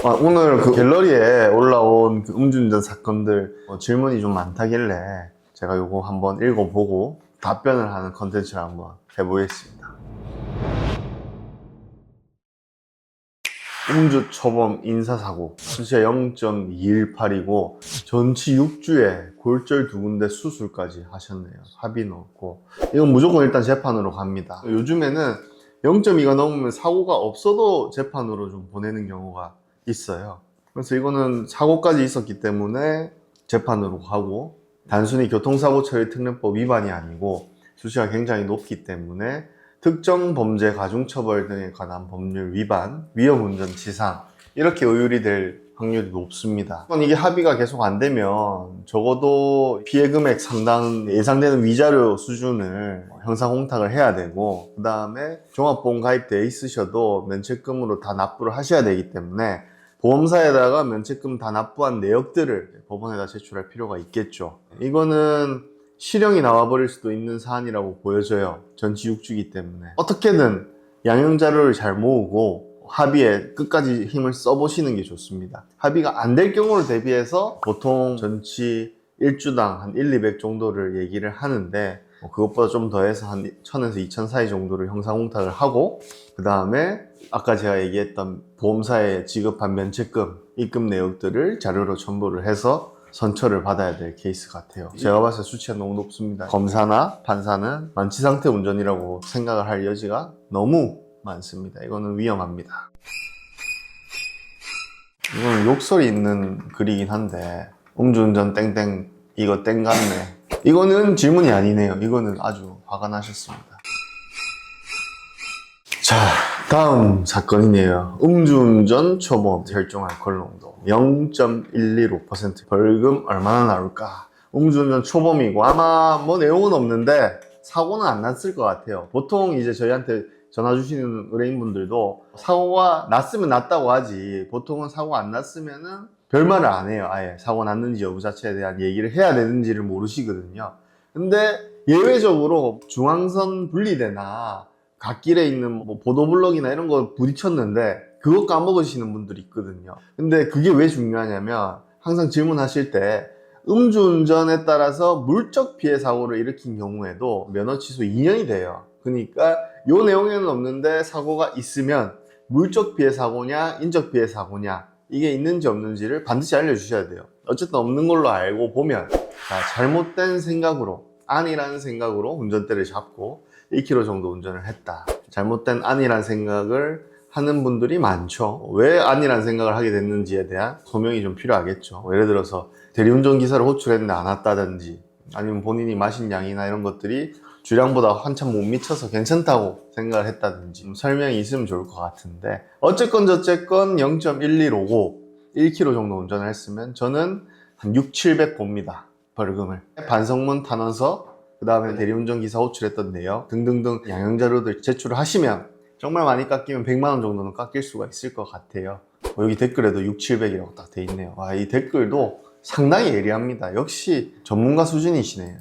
오늘 그 갤러리에 올라온 그 음주운전 사건들 질문이 좀 많다길래 제가 요거 한번 읽어보고 답변을 하는 컨텐츠를 한번 해보겠습니다. 음주 초범 인사사고 수치가 0.218이고 전치 6주에 골절 2군데 수술까지 하셨네요. 합의 넣었고 이건 무조건 일단 재판으로 갑니다. 요즘에는 0.2가 넘으면 사고가 없어도 재판으로 좀 보내는 경우가 있어요. 그래서 이거는 사고까지 있었기 때문에 재판으로 가고, 단순히 교통사고처리특례법 위반이 아니고 수치가 굉장히 높기 때문에 특정 범죄 가중처벌 등에 관한 법률 위반, 위험운전 치상 이렇게 의율이 될 확률이 높습니다. 이게 합의가 계속 안 되면 적어도 피해 금액 상당 예상되는 위자료 수준을 형사홍탁을 해야 되고, 그 다음에 종합보험 가입되어 있으셔도 면책금으로 다 납부를 하셔야 되기 때문에 보험사에다가 면책금 다 납부한 내역들을 법원에다 제출할 필요가 있겠죠. 이거는 실형이 나와버릴 수도 있는 사안이라고 보여져요. 전치 6주이기 때문에 어떻게든 양형 자료를 잘 모으고 합의에 끝까지 힘을 써보시는 게 좋습니다. 합의가 안 될 경우를 대비해서 보통 전치 1주당 한 1, 200 정도를 얘기를 하는데, 그것보다 좀 더해서 한 1000에서 2000 사이 정도를 형사홍탁을 하고, 그 다음에 아까 제가 얘기했던 보험사에 지급한 면책금, 입금 내역들을 자료로 첨부를 해서 선처를 받아야 될 케이스 같아요. 제가 봤을 때 수치가 너무 높습니다. 검사나 판사는 만취상태 운전이라고 생각을 할 여지가 너무 많습니다. 이거는 위험합니다. 이거는 욕설이 있는 글이긴 한데, 음주운전 땡땡 이거 땡 같네. 이거는 질문이 아니네요. 이거는 아주 화가 나셨습니다. 자, 다음 사건이네요. 음주운전 초범 혈중 알코올 농도 0.115%. 벌금 얼마나 나올까? 음주운전 초범이고 아마 뭐 내용은 없는데 사고는 안 났을 것 같아요. 보통 이제 저희한테 전화 주시는 의뢰인분들도 사고가 났으면 났다고 하지, 보통은 사고 안 났으면은 별말을 안 해요. 아예 사고 났는지 여부 자체에 대한 얘기를 해야 되는지를 모르시거든요. 근데 예외적으로 중앙선 분리대나 갓길에 있는 뭐 보도블록이나 이런 거 부딪혔는데 그거 까먹으시는 분들이 있거든요. 근데 그게 왜 중요하냐면, 항상 질문하실 때 음주운전에 따라서 물적 피해 사고를 일으킨 경우에도 면허 취소 2년이 돼요. 그러니까 요 내용에는 없는데 사고가 있으면 물적 피해 사고냐 인적 피해 사고냐 이게 있는지 없는지를 반드시 알려주셔야 돼요. 어쨌든 없는 걸로 알고 보면, 잘못된 생각으로, 아니라는 생각으로 운전대를 잡고 1km 정도 운전을 했다. 잘못된 아니라는 생각을 하는 분들이 많죠. 왜 아니라는 생각을 하게 됐는지에 대한 소명이 좀 필요하겠죠. 예를 들어서 대리운전 기사를 호출했는데 안 왔다든지, 아니면 본인이 마신 양이나 이런 것들이 주량보다 한참 못 미쳐서 괜찮다고 생각을 했다든지 설명이 있으면 좋을 것 같은데, 어쨌건 저쨌건 0.1155 1km 정도 운전을 했으면 저는 한 6, 700 봅니다. 벌금을. 반성문 탄원서, 그 다음에 대리운전기사 호출했던 내역 등등등 양형자료들 제출을 하시면 정말 많이 깎이면 100만원 정도는 깎일 수가 있을 것 같아요. 여기 댓글에도 6, 700이라고 딱 돼 있네요. 이 댓글도 상당히 예리합니다. 역시 전문가 수준이시네요.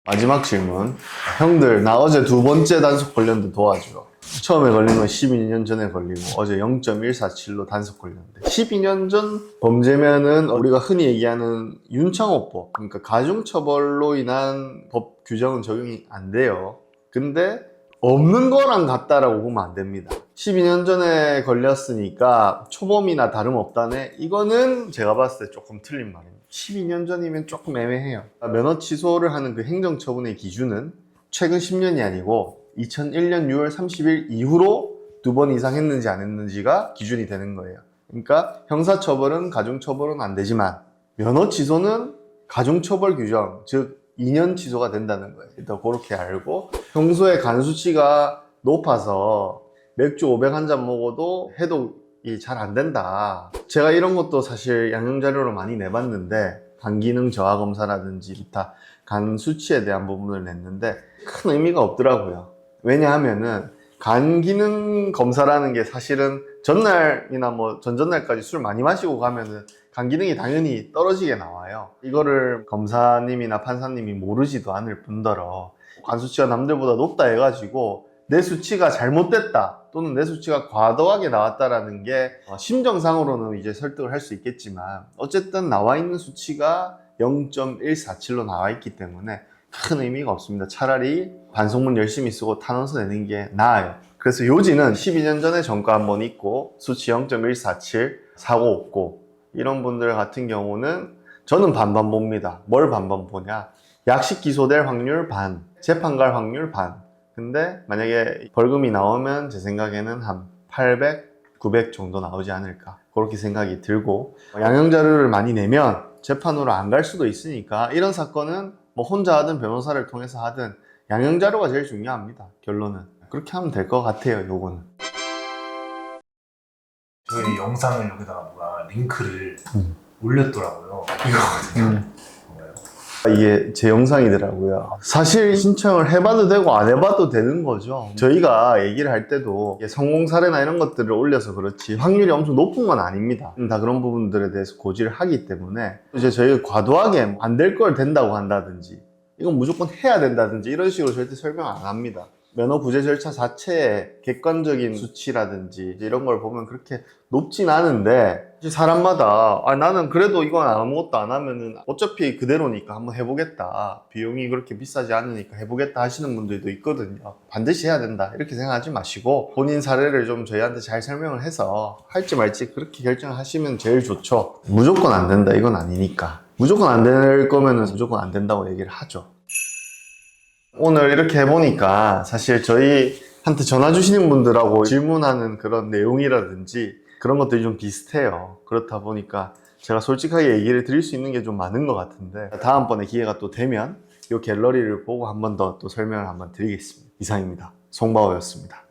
마지막 질문. 형들, 나 어제 2번째 단속 걸렸는데 도와줘. 처음에 걸린 건 12년 전에 걸리고 어제 0.147로 단속 걸렸는데, 12년 전 범죄면은 우리가 흔히 얘기하는 윤창호법, 그러니까 가중처벌로 인한 법 규정은 적용이 안 돼요. 근데 없는 거랑 같다라고 보면 안 됩니다. 12년 전에 걸렸으니까 초범이나 다름없다네, 이거는 제가 봤을 때 조금 틀린 말입니다. 12년 전이면 조금 애매해요. 면허 취소를 하는 그 행정처분의 기준은 최근 10년이 아니고 2001년 6월 30일 이후로 2번 이상 했는지 안 했는지가 기준이 되는 거예요. 그러니까 형사처벌은 가중처벌은 안 되지만 면허 취소는 가중처벌 규정, 즉 2년 취소가 된다는 거예요. 일단 그렇게 알고, 평소에 간 수치가 높아서 맥주 500 한 잔 먹어도 해독이 잘 안 된다. 제가 이런 것도 사실 양형자료로 많이 내봤는데, 간 기능 저하 검사라든지 기타 간 수치에 대한 부분을 냈는데 큰 의미가 없더라고요. 왜냐하면은 간 기능 검사라는 게 사실은 전날이나 뭐 전전날까지 술 많이 마시고 가면은 간 기능이 당연히 떨어지게 나와요. 이거를 검사님이나 판사님이 모르지도 않을 뿐더러 간 수치가 남들보다 높다 해가지고 내 수치가 잘못됐다 또는 내 수치가 과도하게 나왔다라는 게 심정상으로는 이제 설득을 할 수 있겠지만 어쨌든 나와 있는 수치가 0.147로 나와 있기 때문에 큰 의미가 없습니다. 차라리 반성문 열심히 쓰고 탄원서 내는 게 나아요. 그래서 요지는 12년 전에 전과 한 번 있고 수치 0.147 사고 없고 이런 분들 같은 경우는 저는 반반 봅니다. 뭘 반반 보냐? 약식 기소될 확률 반, 재판 갈 확률 반. 근데 만약에 벌금이 나오면 제 생각에는 한 800, 900 정도 나오지 않을까 그렇게 생각이 들고 양형자료를 많이 내면 재판으로 안 갈 수도 있으니까 이런 사건은 뭐 혼자 하든 변호사를 통해서 하든 양형자료가 제일 중요합니다. 결론은 그렇게 하면 될 것 같아요. 요거는 저희 영상을 여기다가 누가 링크를 올렸더라고요. 이거거든요. 이게 제 영상이더라고요. 사실 신청을 해봐도 되고 안 해봐도 되는 거죠. 저희가 얘기를 할 때도 성공 사례나 이런 것들을 올려서 그렇지 확률이 엄청 높은 건 아닙니다. 다 그런 부분들에 대해서 고지를 하기 때문에 이제 저희가 과도하게 안 될 걸 된다고 한다든지 이건 무조건 해야 된다든지 이런 식으로 절대 설명 안 합니다. 면허 부재 절차 자체의 객관적인 수치라든지 이런 걸 보면 그렇게 높진 않은데 사람마다 나는 그래도 이건 아무것도 안 하면은 어차피 그대로니까 한번 해보겠다, 비용이 그렇게 비싸지 않으니까 해보겠다 하시는 분들도 있거든요. 반드시 해야 된다 이렇게 생각하지 마시고 본인 사례를 좀 저희한테 잘 설명을 해서 할지 말지 그렇게 결정하시면 제일 좋죠. 무조건 안 된다 이건 아니니까. 무조건 안 될 거면은 무조건 안 된다고 얘기를 하죠. 오늘 이렇게 해보니까 사실 저희한테 전화 주시는 분들하고 질문하는 그런 내용이라든지 그런 것들이 좀 비슷해요. 그렇다 보니까 제가 솔직하게 얘기를 드릴 수 있는 게 좀 많은 것 같은데 다음번에 기회가 또 되면 이 갤러리를 보고 한 번 더 또 설명을 한번 드리겠습니다. 이상입니다. 송바오였습니다.